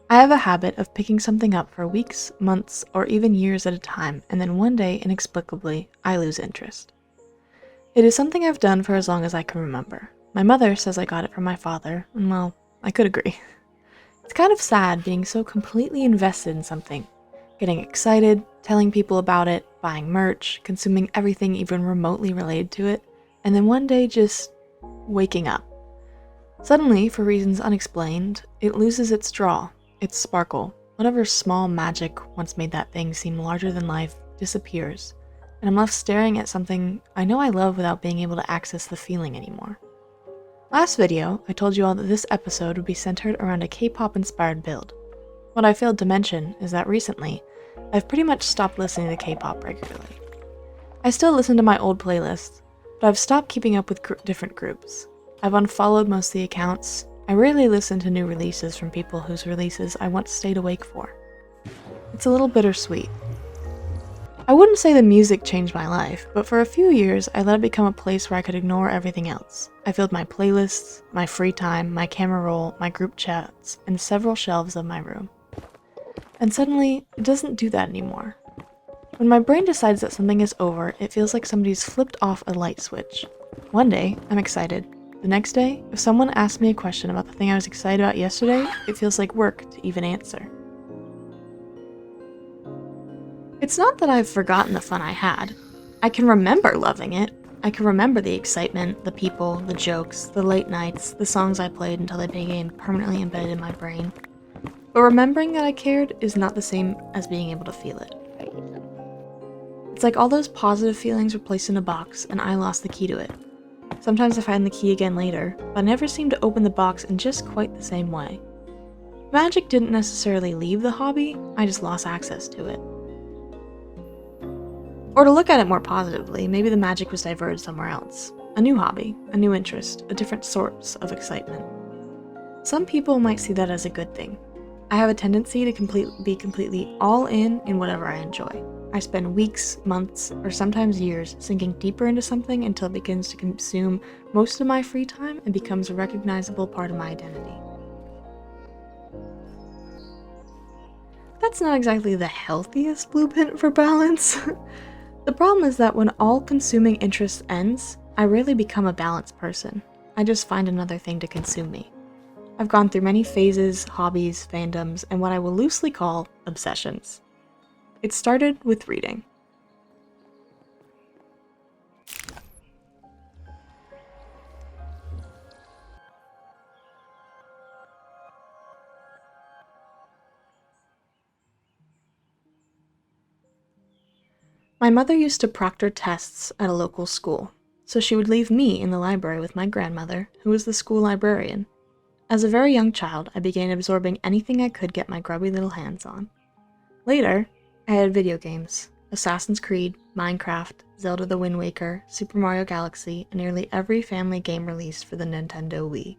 I have a habit of picking something up for weeks, months, or even years at a time, and then one day, inexplicably, I lose interest. It is something I've done for as long as I can remember. My mother says I got it from my father, and well, I could agree. It's kind of sad being so completely invested in something, getting excited, telling people about it, buying merch, consuming everything even remotely related to it, and then one day just waking up. Suddenly, for reasons unexplained, it loses its draw, its sparkle. Whatever small magic once made that thing seem larger than life disappears, and I'm left staring at something I know I love without being able to access the feeling anymore. Last video, I told you all that this episode would be centered around a K-pop inspired build. What I failed to mention is that recently, I've pretty much stopped listening to K-pop regularly. I still listen to my old playlists, but I've stopped keeping up with different groups. I've unfollowed most of the accounts. I rarely listen to new releases from people whose releases I once stayed awake for. It's a little bittersweet. I wouldn't say the music changed my life, but for a few years I let it become a place where I could ignore everything else. I filled my playlists, my free time, my camera roll, my group chats, and several shelves of my room. And suddenly, it doesn't do that anymore. When my brain decides that something is over, it feels like somebody's flipped off a light switch. One day, I'm excited. The next day, if someone asks me a question about the thing I was excited about yesterday, it feels like work to even answer. It's not that I've forgotten the fun I had. I can remember loving it. I can remember the excitement, the people, the jokes, the late nights, the songs I played until they became permanently embedded in my brain. But remembering that I cared is not the same as being able to feel it. It's like all those positive feelings were placed in a box and I lost the key to it. Sometimes I find the key again later, but I never seem to open the box in just quite the same way. Magic didn't necessarily leave the hobby, I just lost access to it. Or to look at it more positively, maybe the magic was diverted somewhere else. A new hobby, a new interest, a different source of excitement. Some people might see that as a good thing. I have a tendency to be completely all in whatever I enjoy. I spend weeks, months, or sometimes years sinking deeper into something until it begins to consume most of my free time and becomes a recognizable part of my identity. That's not exactly the healthiest blueprint for balance. The problem is that when all consuming interest ends, I rarely become a balanced person. I just find another thing to consume me. I've gone through many phases, hobbies, fandoms, and what I will loosely call obsessions. It started with reading. My mother used to proctor tests at a local school, so she would leave me in the library with my grandmother, who was the school librarian. As a very young child, I began absorbing anything I could get my grubby little hands on. Later, I had video games. Assassin's Creed, Minecraft, Zelda the Wind Waker, Super Mario Galaxy, and nearly every family game released for the Nintendo Wii.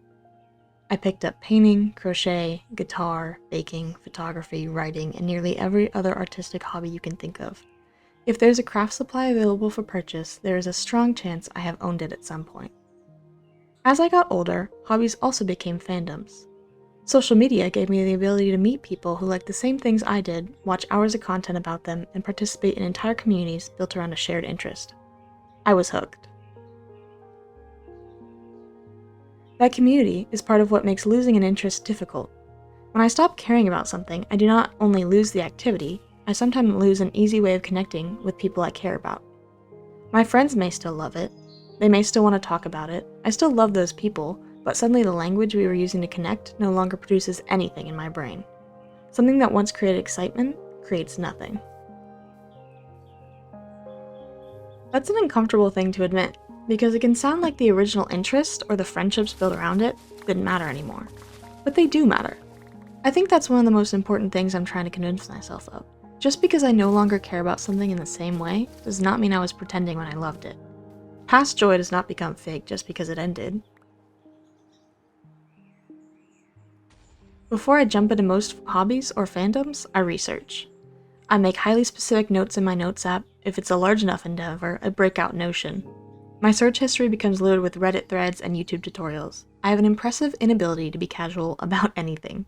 I picked up painting, crochet, guitar, baking, photography, writing, and nearly every other artistic hobby you can think of. If there's a craft supply available for purchase, there is a strong chance I have owned it at some point. As I got older, hobbies also became fandoms. Social media gave me the ability to meet people who liked the same things I did, watch hours of content about them, and participate in entire communities built around a shared interest. I was hooked. That community is part of what makes losing an interest difficult. When I stop caring about something, I do not only lose the activity, I sometimes lose an easy way of connecting with people I care about. My friends may still love it. They may still want to talk about it. I still love those people, but suddenly the language we were using to connect no longer produces anything in my brain. Something that once created excitement creates nothing. That's an uncomfortable thing to admit, because it can sound like the original interest or the friendships built around it didn't matter anymore. But they do matter. I think that's one of the most important things I'm trying to convince myself of. Just because I no longer care about something in the same way does not mean I was pretending when I loved it. Past joy does not become fake just because it ended. Before I jump into most hobbies or fandoms, I research. I make highly specific notes in my notes app. If it's a large enough endeavor, I break out Notion. My search history becomes loaded with Reddit threads and YouTube tutorials. I have an impressive inability to be casual about anything.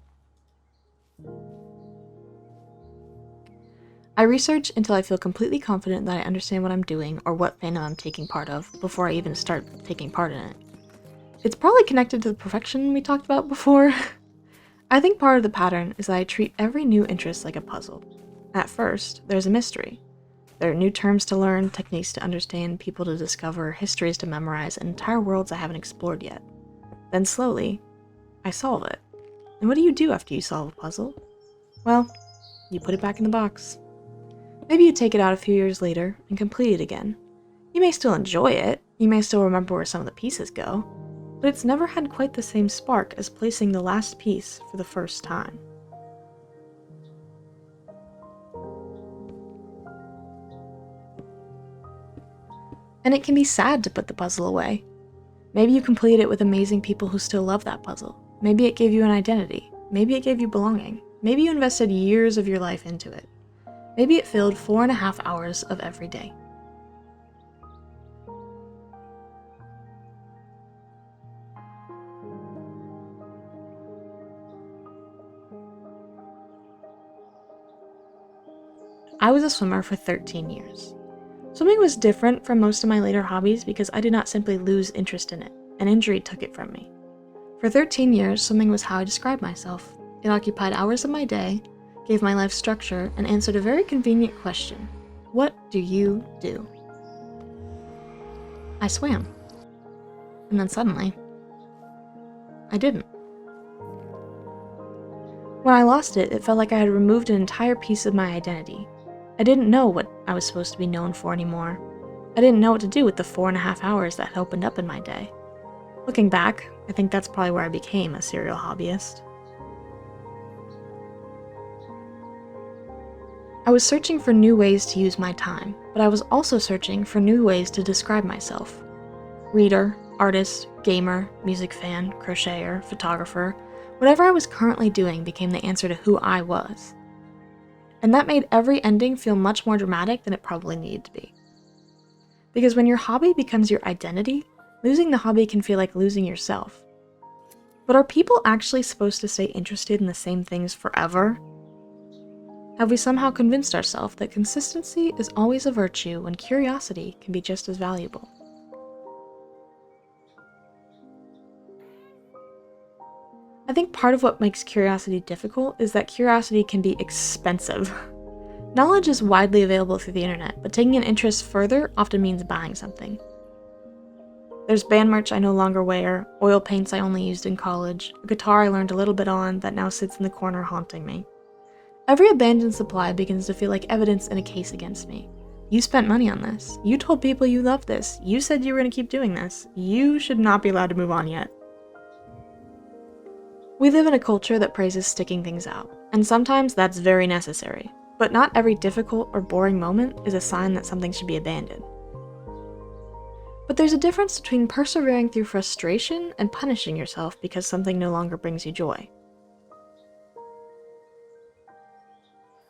I research until I feel completely confident that I understand what I'm doing or what fandom I'm taking part of before I even start taking part in it. It's probably connected to the perfection we talked about before. I think part of the pattern is that I treat every new interest like a puzzle. At first, there's a mystery. There are new terms to learn, techniques to understand, people to discover, histories to memorize, and entire worlds I haven't explored yet. Then slowly, I solve it. And what do you do after you solve a puzzle? Well, you put it back in the box. Maybe you take it out a few years later and complete it again. You may still enjoy it, you may still remember where some of the pieces go, but it's never had quite the same spark as placing the last piece for the first time. And it can be sad to put the puzzle away. Maybe you completed it with amazing people who still love that puzzle. Maybe it gave you an identity. Maybe it gave you belonging. Maybe you invested years of your life into it. Maybe it filled 4.5 hours of every day. I was a swimmer for 13 years. Swimming was different from most of my later hobbies because I did not simply lose interest in it. An injury took it from me. For 13 years, swimming was how I described myself. It occupied hours of my day, gave my life structure, and answered a very convenient question. What do you do? I swam. And then suddenly, I didn't. When I lost it, it felt like I had removed an entire piece of my identity. I didn't know what I was supposed to be known for anymore. I didn't know what to do with the 4.5 hours that had opened up in my day. Looking back, I think that's probably where I became a serial hobbyist. I was searching for new ways to use my time, but I was also searching for new ways to describe myself. Reader, artist, gamer, music fan, crocheter, photographer, whatever I was currently doing became the answer to who I was. And that made every ending feel much more dramatic than it probably needed to be. Because when your hobby becomes your identity, losing the hobby can feel like losing yourself. But are people actually supposed to stay interested in the same things forever? Have we somehow convinced ourselves that consistency is always a virtue when curiosity can be just as valuable? I think part of what makes curiosity difficult is that curiosity can be expensive. Knowledge is widely available through the internet, but taking an interest further often means buying something. There's band merch I no longer wear, oil paints I only used in college, a guitar I learned a little bit on that now sits in the corner haunting me. Every abandoned supply begins to feel like evidence in a case against me. You spent money on this. You told people you loved this. You said you were going to keep doing this. You should not be allowed to move on yet. We live in a culture that praises sticking things out, and sometimes that's very necessary, but not every difficult or boring moment is a sign that something should be abandoned. But there's a difference between persevering through frustration and punishing yourself because something no longer brings you joy.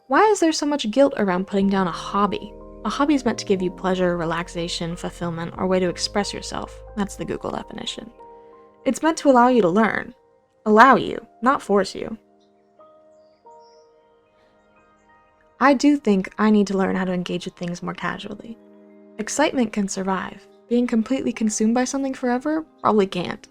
Why is there so much guilt around putting down a hobby? A hobby is meant to give you pleasure, relaxation, fulfillment, or a way to express yourself. That's the Google definition. It's meant to allow you to learn. Allow you, not force you. I do think I need to learn how to engage with things more casually. Excitement can survive. Being completely consumed by something forever probably can't.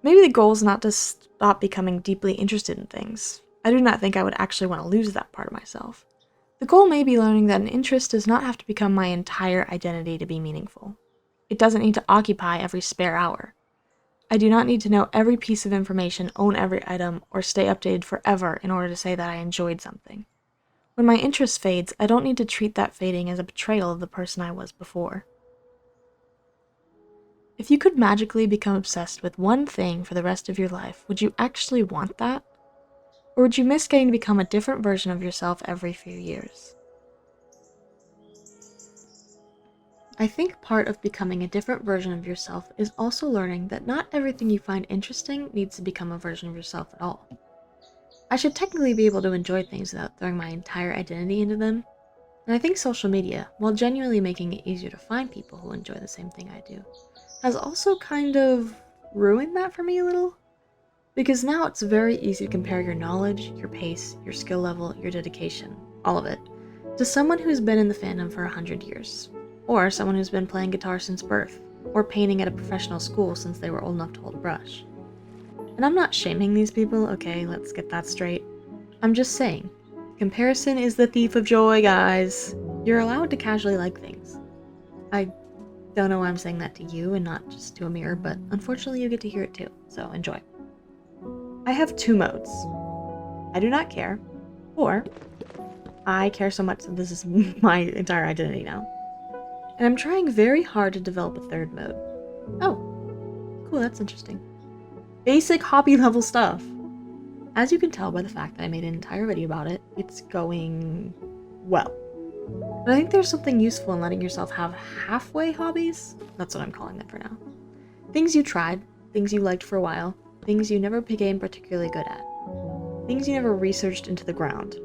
Maybe the goal is not to stop becoming deeply interested in things. I do not think I would actually want to lose that part of myself. The goal may be learning that an interest does not have to become my entire identity to be meaningful. It doesn't need to occupy every spare hour. I do not need to know every piece of information, own every item, or stay updated forever in order to say that I enjoyed something. When my interest fades, I don't need to treat that fading as a betrayal of the person I was before. If you could magically become obsessed with one thing for the rest of your life, would you actually want that? Or would you miss getting to become a different version of yourself every few years? I think part of becoming a different version of yourself is also learning that not everything you find interesting needs to become a version of yourself at all. I should technically be able to enjoy things without throwing my entire identity into them. And I think social media, while genuinely making it easier to find people who enjoy the same thing I do, has also kind of ruined that for me a little. Because now it's very easy to compare your knowledge, your pace, your skill level, your dedication, all of it, to someone who's been in the fandom for 100 years, or someone who's been playing guitar since birth, or painting at a professional school since they were old enough to hold a brush. And I'm not shaming these people, okay, let's get that straight. I'm just saying, comparison is the thief of joy, guys. You're allowed to casually like things. I don't know why I'm saying that to you and not just to a mirror, but unfortunately you get to hear it too, so enjoy. I have 2 modes. I do not care, or I care so much that this is my entire identity now. And I'm trying very hard to develop a 3rd mode. Oh, cool, that's interesting. Basic hobby level stuff. As you can tell by the fact that I made an entire video about it, it's going well. But I think there's something useful in letting yourself have halfway hobbies. That's what I'm calling them for now. Things you tried, things you liked for a while, things you never became particularly good at. Things you never researched into the ground.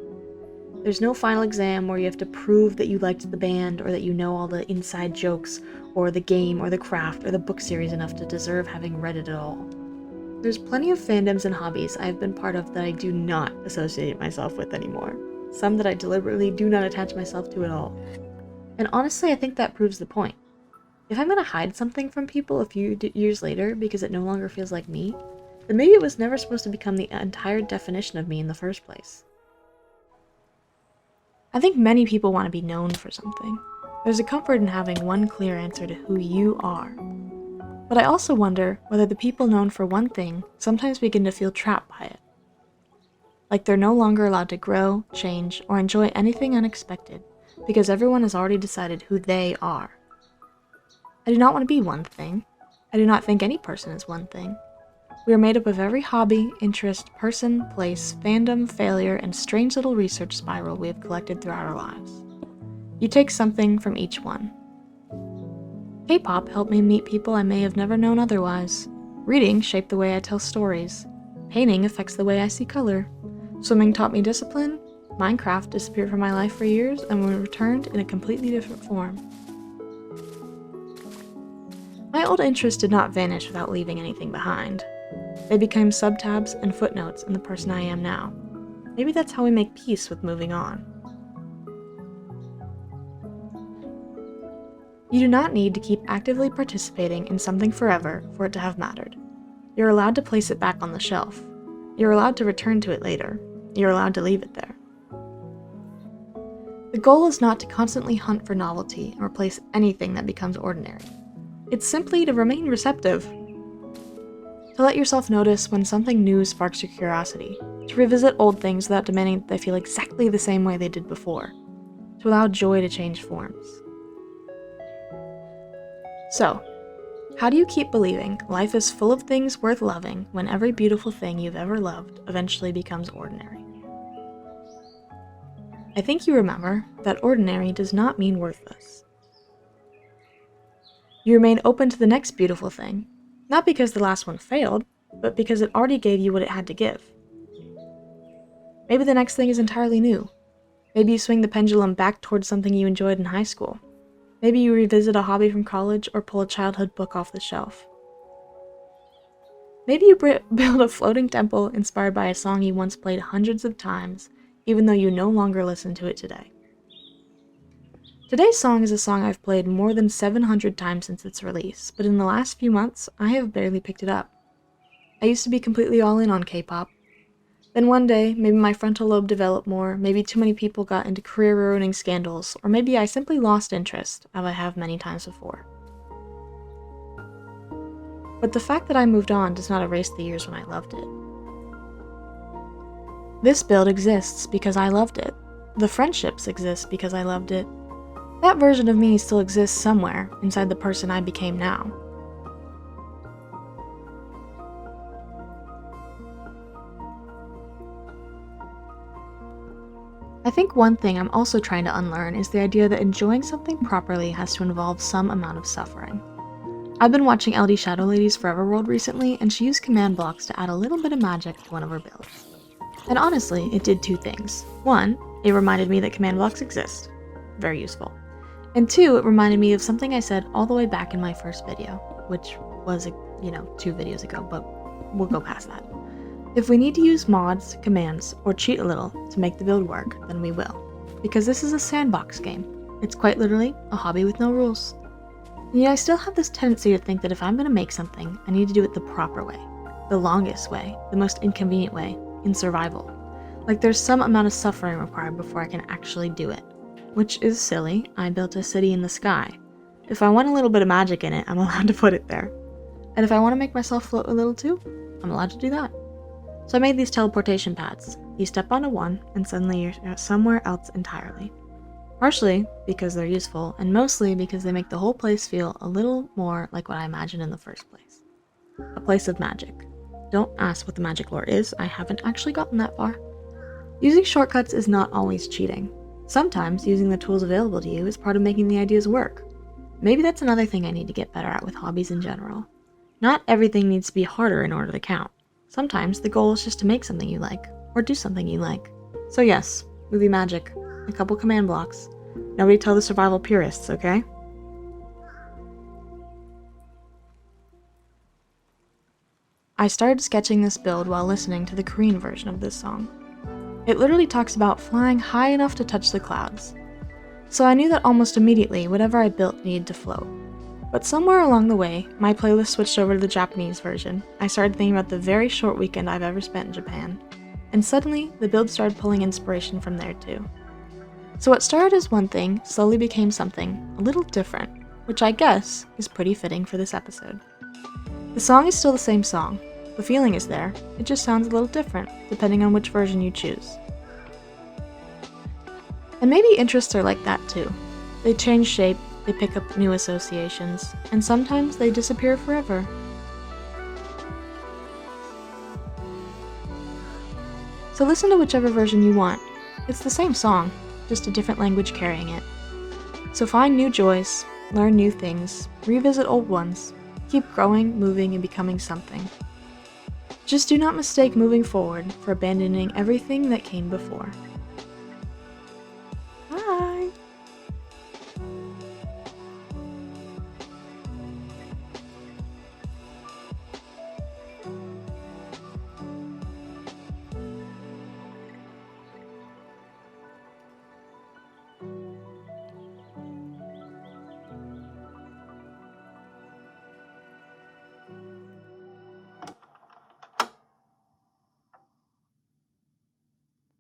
There's no final exam where you have to prove that you liked the band or that you know all the inside jokes or the game or the craft or the book series enough to deserve having read it at all. There's plenty of fandoms and hobbies I've been part of that I do not associate myself with anymore. Some that I deliberately do not attach myself to at all. And honestly, I think that proves the point. If I'm gonna hide something from people a few years later because it no longer feels like me, then maybe it was never supposed to become the entire definition of me in the first place. I think many people want to be known for something. There's a comfort in having one clear answer to who you are. But I also wonder whether the people known for one thing sometimes begin to feel trapped by it. Like they're no longer allowed to grow, change, or enjoy anything unexpected because everyone has already decided who they are. I do not want to be one thing. I do not think any person is one thing. We are made up of every hobby, interest, person, place, fandom, failure, and strange little research spiral we have collected throughout our lives. You take something from each one. K-pop helped me meet people I may have never known otherwise. Reading shaped the way I tell stories. Painting affects the way I see color. Swimming taught me discipline. Minecraft disappeared from my life for years and was returned in a completely different form. My old interests did not vanish without leaving anything behind. They became subtabs and footnotes in the person I am now. Maybe that's how we make peace with moving on. You do not need to keep actively participating in something forever for it to have mattered. You're allowed to place it back on the shelf. You're allowed to return to it later. You're allowed to leave it there. The goal is not to constantly hunt for novelty and replace anything that becomes ordinary. It's simply to remain receptive. To let yourself notice when something new sparks your curiosity. To revisit old things without demanding that they feel exactly the same way they did before. To allow joy to change forms. So, how do you keep believing life is full of things worth loving when every beautiful thing you've ever loved eventually becomes ordinary? I think you remember that ordinary does not mean worthless. You remain open to the next beautiful thing, not because the last one failed, but because it already gave you what it had to give. Maybe the next thing is entirely new. Maybe you swing the pendulum back towards something you enjoyed in high school. Maybe you revisit a hobby from college or pull a childhood book off the shelf. Maybe you build a floating temple inspired by a song you once played hundreds of times, even though you no longer listen to it today. Today's song is a song I've played more than 700 times since its release, but in the last few months, I have barely picked it up. I used to be completely all in on K-pop. Then one day, maybe my frontal lobe developed more, maybe too many people got into career-ruining scandals, or maybe I simply lost interest, as I have many times before. But the fact that I moved on does not erase the years when I loved it. This build exists because I loved it. The friendships exist because I loved it. That version of me still exists somewhere inside the person I became now. I think one thing I'm also trying to unlearn is the idea that enjoying something properly has to involve some amount of suffering. I've been watching LD Shadow Lady's Forever World recently, and she used command blocks to add a little bit of magic to one of her builds. And honestly, it did 2 things. 1, it reminded me that command blocks exist. very useful. And 2, it reminded me of something I said all the way back in my first video, which was, 2 videos ago, but we'll go past that. If we need to use mods, commands, or cheat a little to make the build work, then we will. Because this is a sandbox game. It's quite literally a hobby with no rules. And yet I still have this tendency to think that if I'm going to make something, I need to do it the proper way, the longest way, the most inconvenient way, in survival. Like there's some amount of suffering required before I can actually do it. Which is silly. I built a city in the sky. If I want a little bit of magic in it, I'm allowed to put it there. And if I want to make myself float a little too, I'm allowed to do that. So I made these teleportation pads. You step onto one, and suddenly you're somewhere else entirely. Partially because they're useful, and mostly because they make the whole place feel a little more like what I imagined in the first place. A place of magic. Don't ask what the magic lore is, I haven't actually gotten that far. Using shortcuts is not always cheating. Sometimes using the tools available to you is part of making the ideas work. Maybe that's another thing I need to get better at with hobbies in general. Not everything needs to be harder in order to count. Sometimes the goal is just to make something you like, or do something you like. So yes, movie magic, a couple command blocks. Nobody tell the survival purists, okay? I started sketching this build while listening to the Korean version of this song. It literally talks about flying high enough to touch the clouds. So I knew that almost immediately whatever I built needed to float. But somewhere along the way, my playlist switched over to the Japanese version. I started thinking about the very short weekend I've ever spent in Japan. And suddenly, the build started pulling inspiration from there too. So what started as one thing slowly became something a little different, which I guess is pretty fitting for this episode. The song is still the same song. The feeling is there, it just sounds a little different, depending on which version you choose. And maybe interests are like that too. They change shape, they pick up new associations, and sometimes they disappear forever. So listen to whichever version you want. It's the same song, just a different language carrying it. So find new joys, learn new things, revisit old ones, keep growing, moving, and becoming something. Just do not mistake moving forward for abandoning everything that came before. Bye!